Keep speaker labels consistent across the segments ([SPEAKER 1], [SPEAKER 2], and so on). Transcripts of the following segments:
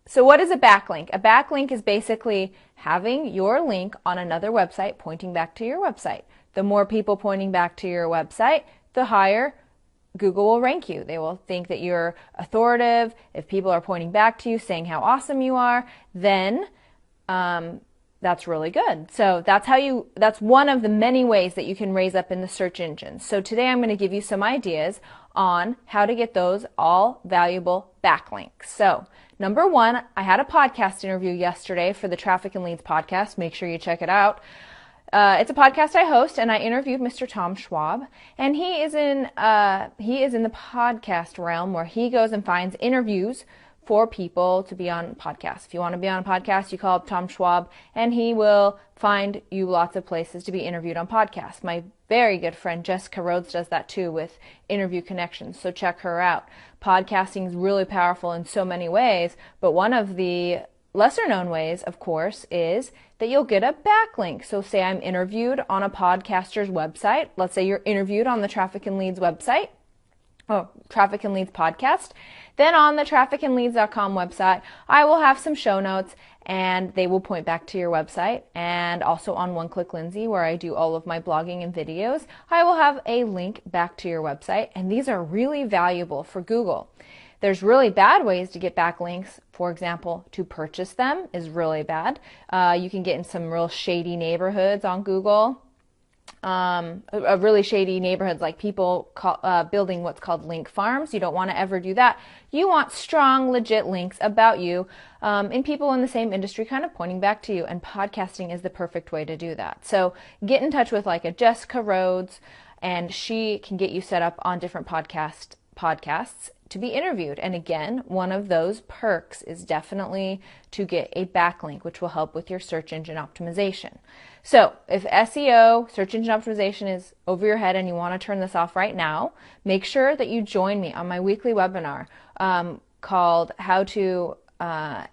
[SPEAKER 1] So what is a backlink? A backlink is basically having your link on another website pointing back to your website. The more people pointing back to your website, the higher Google will rank you. They will think that you're authoritative. If people are pointing back to you, saying how awesome you are, then that's really good. So that's one of the many ways that you can raise up in the search engines. So today I'm going to give you some ideas on how to get those all valuable backlinks. So number one, I had a podcast interview yesterday for the Traffic and Leads podcast. Make sure you check it out. It's a podcast I host, and I interviewed Mr. Tom Schwab, and he is in the podcast realm where he goes and finds interviews for people to be on podcasts. If you want to be on a podcast, you call up Tom Schwab, and he will find you lots of places to be interviewed on podcasts. My very good friend Jessica Rhodes does that too with Interview Connections, so check her out. Podcasting is really powerful in so many ways, but one of the lesser known ways, of course, is that you'll get a backlink. So say I'm interviewed on a podcaster's website. Let's say you're interviewed on the Traffic and Leads website. Traffic and Leads podcast. Then on the trafficandleads.com website, I will have some show notes and they will point back to your website. And also on One Click Lindsey, where I do all of my blogging and videos, I will have a link back to your website. And these are really valuable for Google. There's really bad ways to get backlinks. For example, to purchase them is really bad. You can get in some real shady neighborhoods on Google. Really shady neighborhoods, like people building what's called link farms. You don't want to ever do that. You want strong, legit links about you, and people in the same industry kind of pointing back to you, and podcasting is the perfect way to do that. So get in touch with like a Jessica Rhodes, and she can get you set up on different podcasts to be interviewed. And again, one of those perks is definitely to get a backlink, which will help with your search engine optimization. So if SEO, search engine optimization, is over your head and you want to turn this off right now, make sure that you join me on my weekly webinar called How to, oh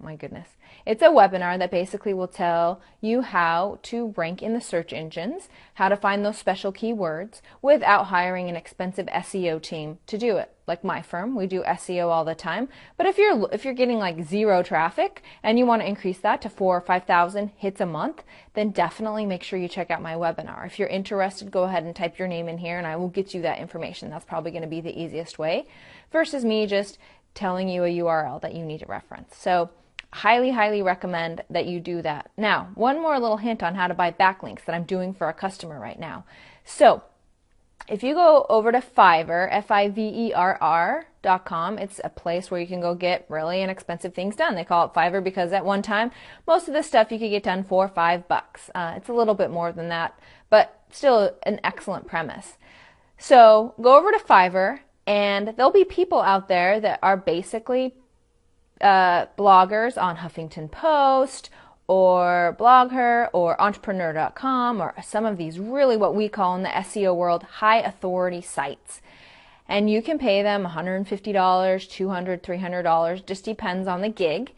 [SPEAKER 1] my goodness. It's a webinar that basically will tell you how to rank in the search engines, how to find those special keywords without hiring an expensive SEO team to do it. Like my firm, we do SEO all the time. But if you're getting like zero traffic and you want to increase that to 4,000 or 5,000 hits a month, then definitely make sure you check out my webinar. If you're interested, go ahead and type your name in here and I will get you that information. That's probably going to be the easiest way versus me just telling you a URL that you need to reference. So highly, highly recommend that you do that. Now, one more little hint on how to buy backlinks that I'm doing for a customer right now. So if you go over to Fiverr, Fiverr.com, it's a place where you can go get really inexpensive things done. They call it Fiverr because at one time, most of the stuff you could get done for $5. It's a little bit more than that, but still an excellent premise. So go over to Fiverr, and there'll be people out there that are basically bloggers on Huffington Post or Blogger or Entrepreneur.com or some of these really what we call in the SEO world high authority sites. And you can pay them $150, $200, $300, just depends on the gig,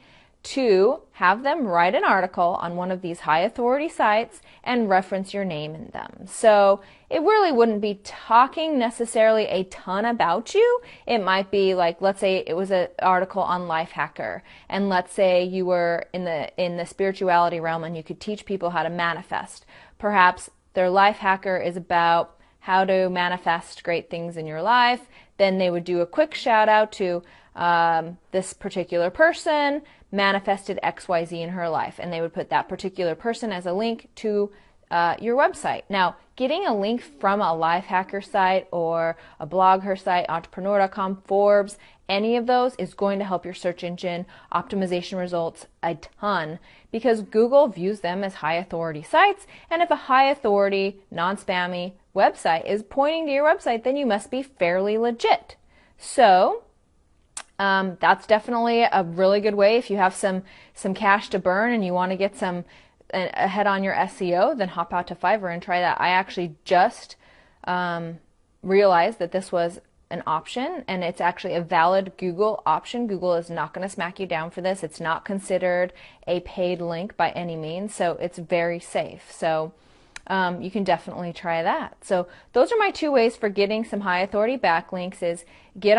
[SPEAKER 1] to have them write an article on one of these high authority sites and reference your name in them. So it really wouldn't be talking necessarily a ton about you. It might be like, let's say it was an article on Lifehacker, and let's say you were in the spirituality realm and you could teach people how to manifest. Perhaps their Lifehacker is about how to manifest great things in your life. Then they would do a quick shout out to this particular person manifested XYZ in her life, and they would put that particular person as a link to your website. Now, getting a link from a Lifehacker site or a Blogger site, Entrepreneur.com, Forbes, any of those is going to help your search engine optimization results a ton because Google views them as high authority sites, and if a high authority, non-spammy website is pointing to your website, then you must be fairly legit. So that's definitely a really good way. If you have some cash to burn and you want to get some ahead on your SEO, then hop out to Fiverr and try that. I actually just realized that this was an option, and it's actually a valid Google option. Google is not going to smack you down for this. It's not considered a paid link by any means, so it's very safe. So you can definitely try that. So those are my 2 ways for getting some high authority backlinks: is get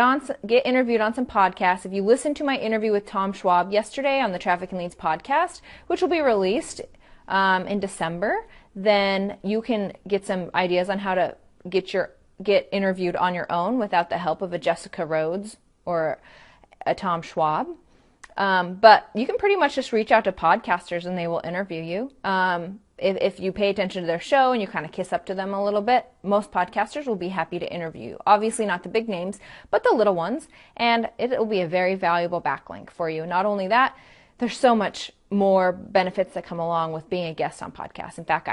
[SPEAKER 1] interviewed on some podcasts. If you listen to my interview with Tom Schwab yesterday on the Traffic and Leads podcast, which will be released in December, then you can get some ideas on how to get interviewed on your own without the help of a Jessica Rhodes or a Tom Schwab. But you can pretty much just reach out to podcasters and they will interview you. If you pay attention to their show and you kind of kiss up to them a little bit, most podcasters will be happy to interview you. Obviously not the big names, but the little ones. And it will be a very valuable backlink for you. Not only that, there's so much more benefits that come along with being a guest on podcasts. In fact,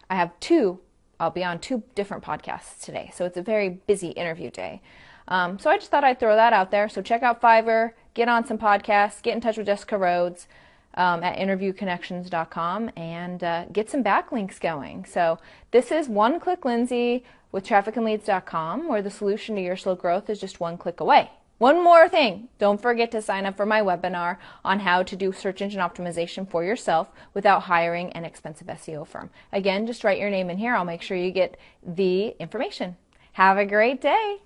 [SPEAKER 1] I have 2. I'll be on 2 different podcasts today. So it's a very busy interview day. So I just thought I'd throw that out there. So check out Fiverr, get on some podcasts, get in touch with Jessica Rhodes at interviewconnections.com, and get some backlinks going. So this is One Click Lindsey with trafficandleads.com, where the solution to your slow growth is just 1 click away. One more thing, don't forget to sign up for my webinar on how to do search engine optimization for yourself without hiring an expensive SEO firm. Again, just write your name in here. I'll make sure you get the information. Have a great day.